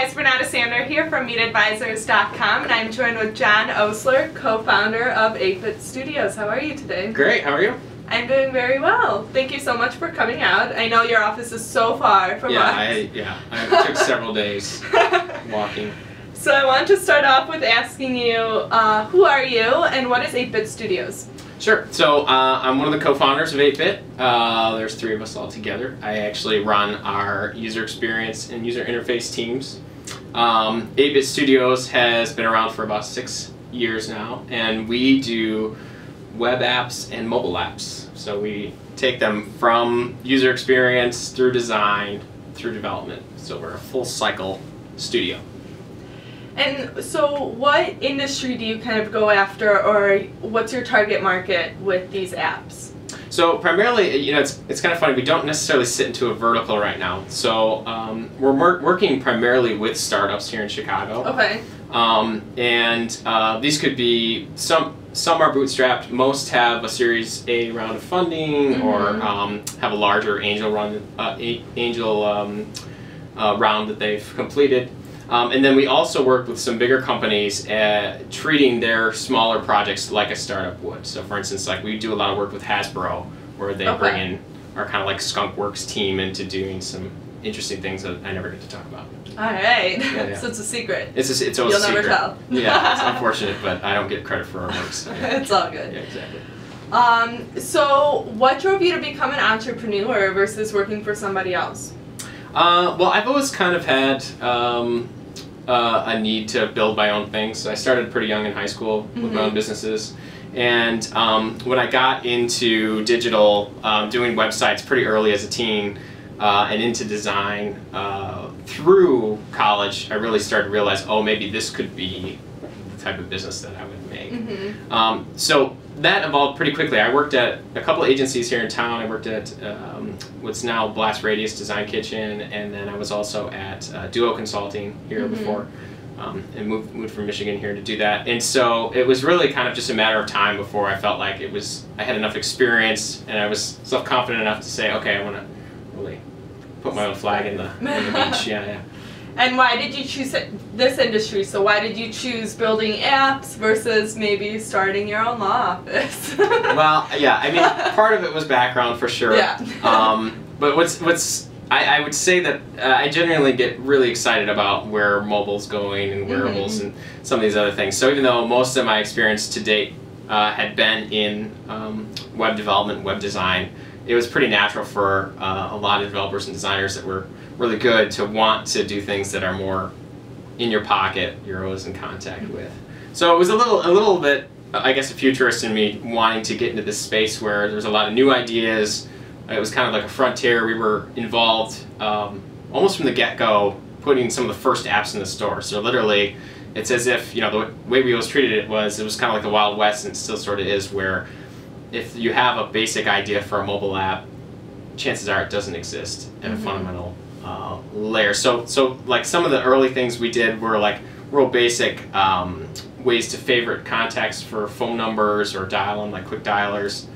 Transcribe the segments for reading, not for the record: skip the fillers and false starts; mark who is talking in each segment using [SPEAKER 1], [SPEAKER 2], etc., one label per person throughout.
[SPEAKER 1] guys, Renata Sander here from MeetAdvisors.com, and I'm joined with John Ostler, co-founder of 8-Bit Studios. How are you today?
[SPEAKER 2] Great, how are you?
[SPEAKER 1] I'm doing very well. Thank you so much for coming out. I know your office is so far from us.
[SPEAKER 2] I took several days walking.
[SPEAKER 1] So I want to start off with asking you, who are you and what is 8-Bit Studios?
[SPEAKER 2] Sure. So I'm one of the co-founders of 8-Bit. There's three of us all together. I actually run our user experience and user interface teams. 8-Bit Studios has been around for about 6 years now, and we do web apps and mobile apps. So we take them from user experience through design through development. So we're a full cycle studio.
[SPEAKER 1] And so what industry do you kind of go after, or what's your target market with these apps?
[SPEAKER 2] So primarily, it's kind of funny, we don't necessarily sit into a vertical right now. So we're working primarily with startups here in Chicago.
[SPEAKER 1] Okay.
[SPEAKER 2] These could be, some are bootstrapped, most have a Series A round of funding, or have a larger angel round that they've completed. And then we also work with some bigger companies treating their smaller projects like a startup would. So for instance, like we do a lot of work with Hasbro, where they bring in our kind of like Skunk Works team into doing some interesting things that I never get to talk about.
[SPEAKER 1] All right.
[SPEAKER 2] Yeah.
[SPEAKER 1] So it's a secret.
[SPEAKER 2] It's always
[SPEAKER 1] You'll
[SPEAKER 2] a secret.
[SPEAKER 1] never tell.
[SPEAKER 2] Yeah, it's unfortunate, but I don't get credit for our works.
[SPEAKER 1] It's all good.
[SPEAKER 2] Yeah, exactly.
[SPEAKER 1] So what drove you to become an entrepreneur versus working for somebody else?
[SPEAKER 2] Well, I've always kind of had a need to build my own things. I started pretty young in high school with my own businesses. And when I got into digital, doing websites pretty early as a teen, and into design, through college, I really started to realize, oh, maybe this could be the type of business that I would make. So that evolved pretty quickly. I worked at a couple of agencies here in town. I worked at what's now Blast Radius Design Kitchen, and then I was also at Duo Consulting here before, and moved from Michigan here to do that. And so it was really kind of just a matter of time before I felt like I had enough experience, and I was self-confident enough to say, okay, I want to really put my own flag in the beach. Yeah.
[SPEAKER 1] And why did you choose this industry? So why did you choose building apps versus maybe starting your own law office?
[SPEAKER 2] Well, yeah, I mean, part of it was background for sure.
[SPEAKER 1] Yeah.
[SPEAKER 2] But I would say that I genuinely get really excited about where mobile's going and wearables and some of these other things. So even though most of my experience to date had been in web development, web design, it was pretty natural for a lot of developers and designers that were really good to want to do things that are more in your pocket, you're always in contact with. So it was a little bit, I guess, a futurist in me wanting to get into this space where there's a lot of new ideas. It was kind of like a frontier. We were involved almost from the get-go, putting some of the first apps in the store. So literally, it's as if, the way we always treated it was kind of like the Wild West, and it still sort of is, where if you have a basic idea for a mobile app, chances are it doesn't exist at a fundamental layer. So like some of the early things we did were like real basic ways to favorite contacts for phone numbers or dial them, like quick dialers.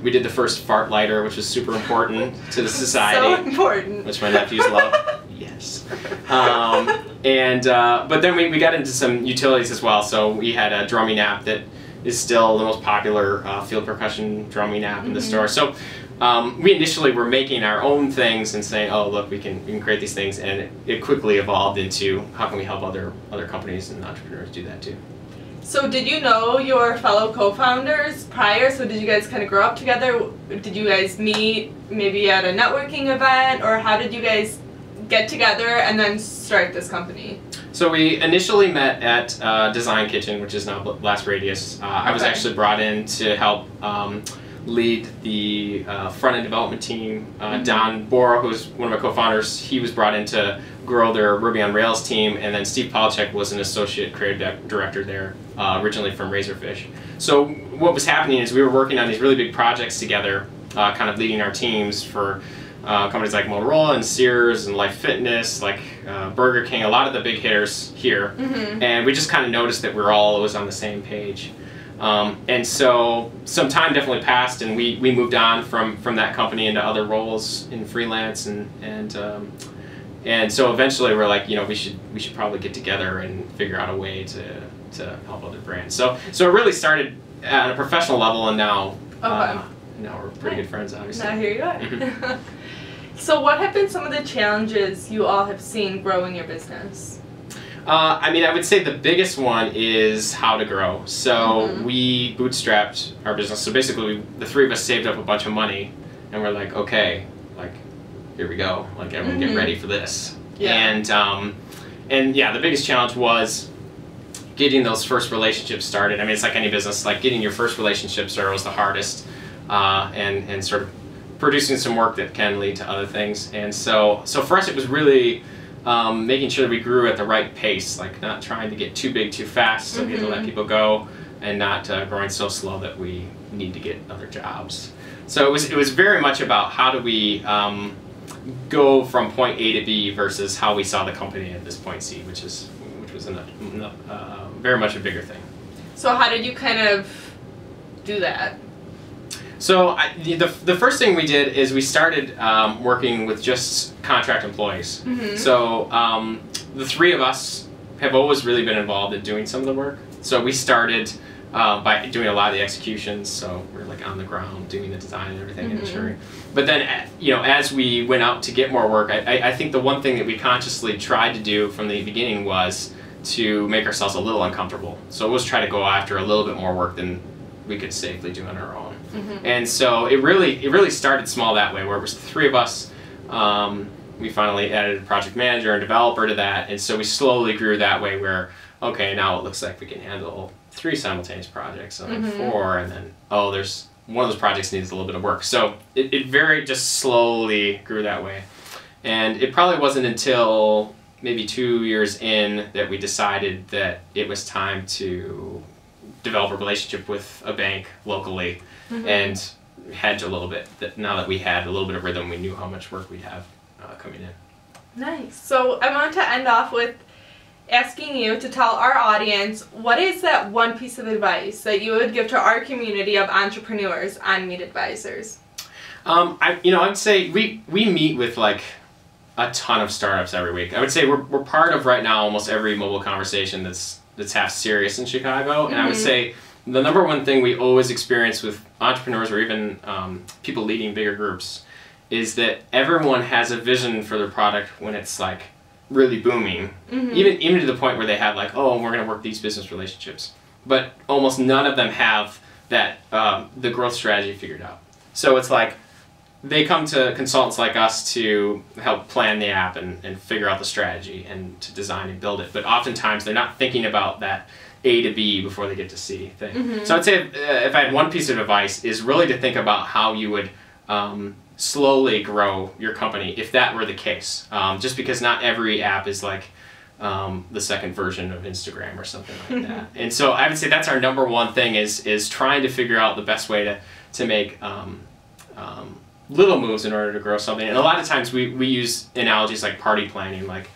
[SPEAKER 2] We did the first fart lighter, which was super important to the society.
[SPEAKER 1] So important.
[SPEAKER 2] Which my nephews love. Yes. But then we got into some utilities as well. So we had a drumming app that is still the most popular field percussion drumming app in the store. So we initially were making our own things and saying, oh, look, we can create these things, and it quickly evolved into how can we help other companies and entrepreneurs do that too.
[SPEAKER 1] So did you know your fellow co-founders prior? So did you guys kind of grow up together? Did you guys meet maybe at a networking event, or how did you guys get together and then start this company?
[SPEAKER 2] So we initially met at Design Kitchen, which is now Blast Radius. I was actually brought in to help lead the front-end development team. Don Bora, who's one of my co-founders, he was brought in to grow their Ruby on Rails team, and then Steve Polachek was an associate creative director there, originally from Razorfish. So what was happening is we were working on these really big projects together, kind of leading our teams for companies like Motorola and Sears and Life Fitness, like Burger King, a lot of the big hitters here. And we just kind of noticed that we were all always on the same page. And so some time definitely passed, and we moved on from that company into other roles in freelance and And so eventually we're like, we should probably get together and figure out a way to help other brands. So it really started at a professional level, and now now we're pretty good friends, obviously.
[SPEAKER 1] Now here you are. So what have been some of the challenges you all have seen growing your business?
[SPEAKER 2] I would say the biggest one is how to grow. So we bootstrapped our business. So basically, the three of us saved up a bunch of money, and we're like, okay, like, here we go. Like, everyone get ready for this.
[SPEAKER 1] Yeah.
[SPEAKER 2] And yeah, the biggest challenge was getting those first relationships started. I mean, it's like any business. Like, getting your first relationship started was the hardest, and sort of producing some work that can lead to other things. And so for us, it was really making sure that we grew at the right pace, like not trying to get too big too fast so we had to let people go, and not growing so slow that we need to get other jobs. So it was very much about how do we go from point A to B versus how we saw the company at this point C, which was very much a bigger thing.
[SPEAKER 1] So how did you kind of do that?
[SPEAKER 2] So the first thing we did is we started working with just contract employees. So the three of us have always really been involved in doing some of the work. So we started by doing a lot of the executions. So we're like on the ground doing the design and everything and ensuring. But then as we went out to get more work, I think the one thing that we consciously tried to do from the beginning was to make ourselves a little uncomfortable. So it was try to go after a little bit more work than we could safely do on our own. And so it really started small that way, where it was the three of us. We finally added a project manager and developer to that, and so we slowly grew that way, where okay, now it looks like we can handle 3 simultaneous projects, and then 4, and then there's one of those projects needs a little bit of work. So it very just slowly grew that way. And it probably wasn't until maybe 2 years in that we decided that it was time to develop a relationship with a bank locally, and hedge a little bit. That now that we had a little bit of rhythm, we knew how much work we'd have coming in.
[SPEAKER 1] Nice. So I want to end off with asking you to tell our audience, what is that one piece of advice that you would give to our community of entrepreneurs on Meet Advisors?
[SPEAKER 2] I'd say we meet with like a ton of startups every week. I would say we're part of right now almost every mobile conversation that's half serious in Chicago, and I would say the number one thing we always experience with entrepreneurs or even people leading bigger groups is that everyone has a vision for their product when it's like really booming, even to the point where they have like, we're going to work these business relationships, but almost none of them have that the growth strategy figured out. So it's like they come to consultants like us to help plan the app and figure out the strategy and to design and build it, but oftentimes they're not thinking about that A to B before they get to C thing. So I'd say if I had one piece of advice is really to think about how you would slowly grow your company if that were the case. Just because not every app is like the second version of Instagram or something like that. And so I would say that's our number one thing is trying to figure out the best way to make little moves in order to grow something. And a lot of times we use analogies like party planning. Like,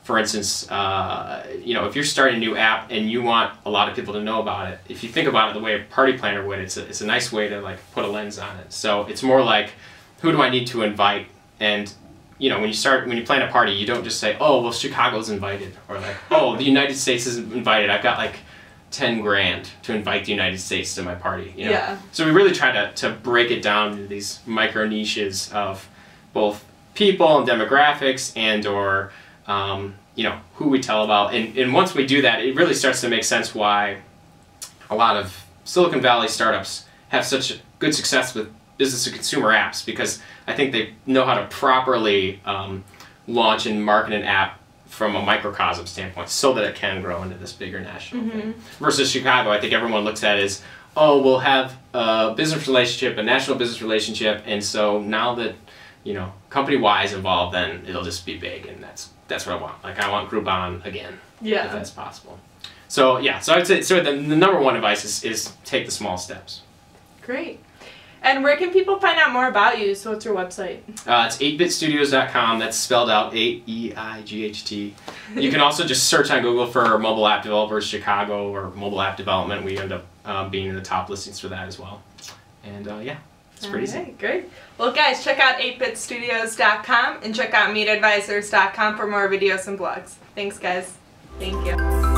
[SPEAKER 2] for instance, if you're starting a new app and you want a lot of people to know about it, if you think about it the way a party planner would, it's a nice way to like put a lens on it. So it's more like, who do I need to invite? And when you plan a party, you don't just say, Chicago's invited, or like, the United States is invited. I've got like 10 grand to invite the United States to my party.
[SPEAKER 1] Yeah.
[SPEAKER 2] So we really try to break it down into these micro niches of both people and demographics and or who we tell about. And once we do that, it really starts to make sense why a lot of Silicon Valley startups have such good success with business to consumer apps, because I think they know how to properly launch and market an app from a microcosm standpoint so that it can grow into this bigger national thing. Versus Chicago, I think everyone looks at it as, we'll have a business relationship, a national business relationship, and so now that company-Y is involved, then it'll just be big, and that's what I want. Like, I want Groupon again, if that's possible. So so I'd say the number one advice is take the small steps.
[SPEAKER 1] Great. And where can people find out more about you? So what's your website?
[SPEAKER 2] It's 8bitstudios.com. That's spelled out 8EIGHT. You can also just search on Google for mobile app developers Chicago or mobile app development. We end up being in the top listings for that as well. And It's pretty easy.
[SPEAKER 1] Great. Well, guys, check out 8bitstudios.com and check out meatadvisors.com for more videos and blogs. Thanks, guys. Thank you.